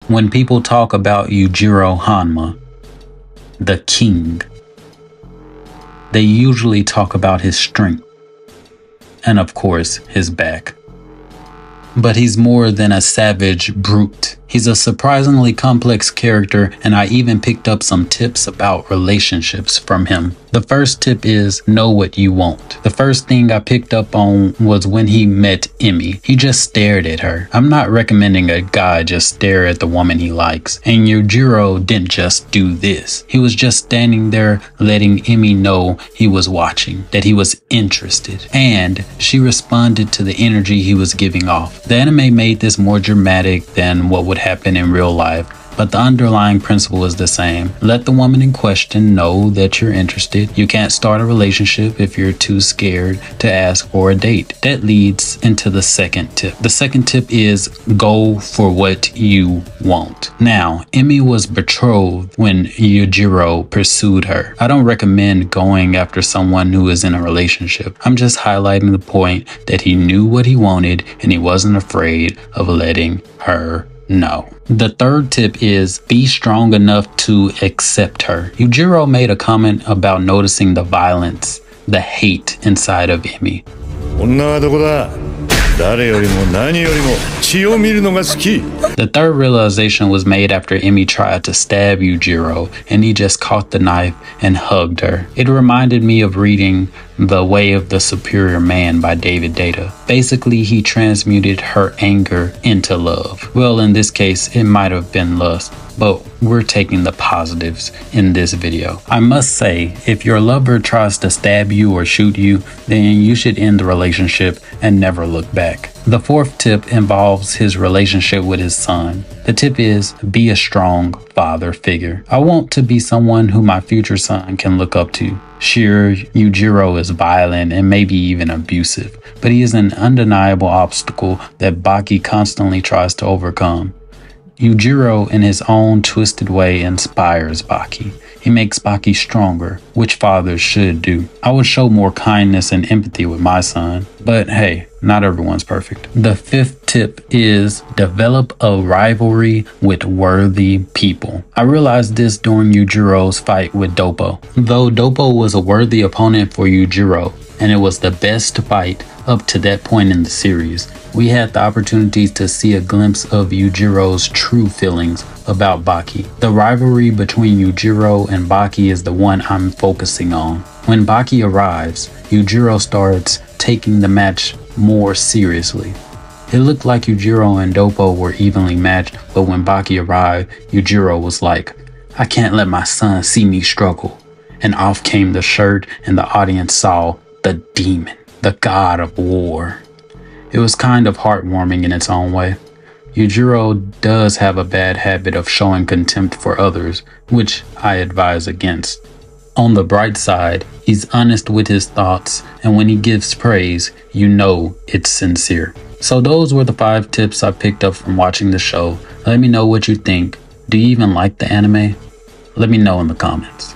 When people talk about Yujiro Hanma, the king, they usually talk about his strength and, of course, his back. But he's more than a savage brute. He's a surprisingly complex character, and I even picked up some tips about relationships from him. The first tip is know what you want. The first thing I picked up on was when he met Emmy. He just stared at her. I'm not recommending a guy just stare at the woman he likes. And Yujiro didn't just do this. He was just standing there letting Emmy know he was watching, that he was interested. And she responded to the energy he was giving off. The anime made this more dramatic than what would happen in real life, but the underlying principle is the same. Let the woman in question know that you're interested. You can't start a relationship if you're too scared to ask for a date. That leads into the second tip. The second tip is go for what you want. Now, Emmy was betrothed when Yujiro pursued her. I don't recommend going after someone who is in a relationship. I'm just highlighting the point that he knew what he wanted and he wasn't afraid of letting her know. The third tip is be strong enough to accept her. Yujiro made a comment about noticing the violence, the hate inside of Emmy. The third realization was made after Emmy tried to stab Yujiro and he just caught the knife and hugged her. It reminded me of reading The Way of the Superior Man by David Data. Basically, he transmuted her anger into love. Well, in this case, it might have been lust, but we're taking the positives in this video. I must say, if your lover tries to stab you or shoot you, then you should end the relationship and never look back. The fourth tip involves his relationship with his son. The tip is be a strong father figure. I want to be someone who my future son can look up to. Sure, Yujiro is violent and maybe even abusive, but he is an undeniable obstacle that Baki constantly tries to overcome. Yujiro, in his own twisted way, inspires Baki. He makes Baki stronger, which fathers should do. I would show more kindness and empathy with my son, but hey, not everyone's perfect. The fifth tip is develop a rivalry with worthy people. I realized this during Yujiro's fight with Doppo. Though Doppo was a worthy opponent for Yujiro, and it was the best fight up to that point in the series, we had the opportunity to see a glimpse of Yujiro's true feelings about Baki. The rivalry between Yujiro and Baki is the one I'm focusing on. When Baki arrives, Yujiro starts taking the match more seriously. It looked like Yujiro and Doppo were evenly matched, but when Baki arrived, Yujiro was like, I can't let my son see me struggle. And off came the shirt and the audience saw the demon, the god of war. It was kind of heartwarming in its own way. Yujiro does have a bad habit of showing contempt for others, which I advise against. On the bright side, he's honest with his thoughts, and when he gives praise, you know it's sincere. So those were the 5 tips I picked up from watching the show. Let me know what you think. Do you even like the anime? Let me know in the comments.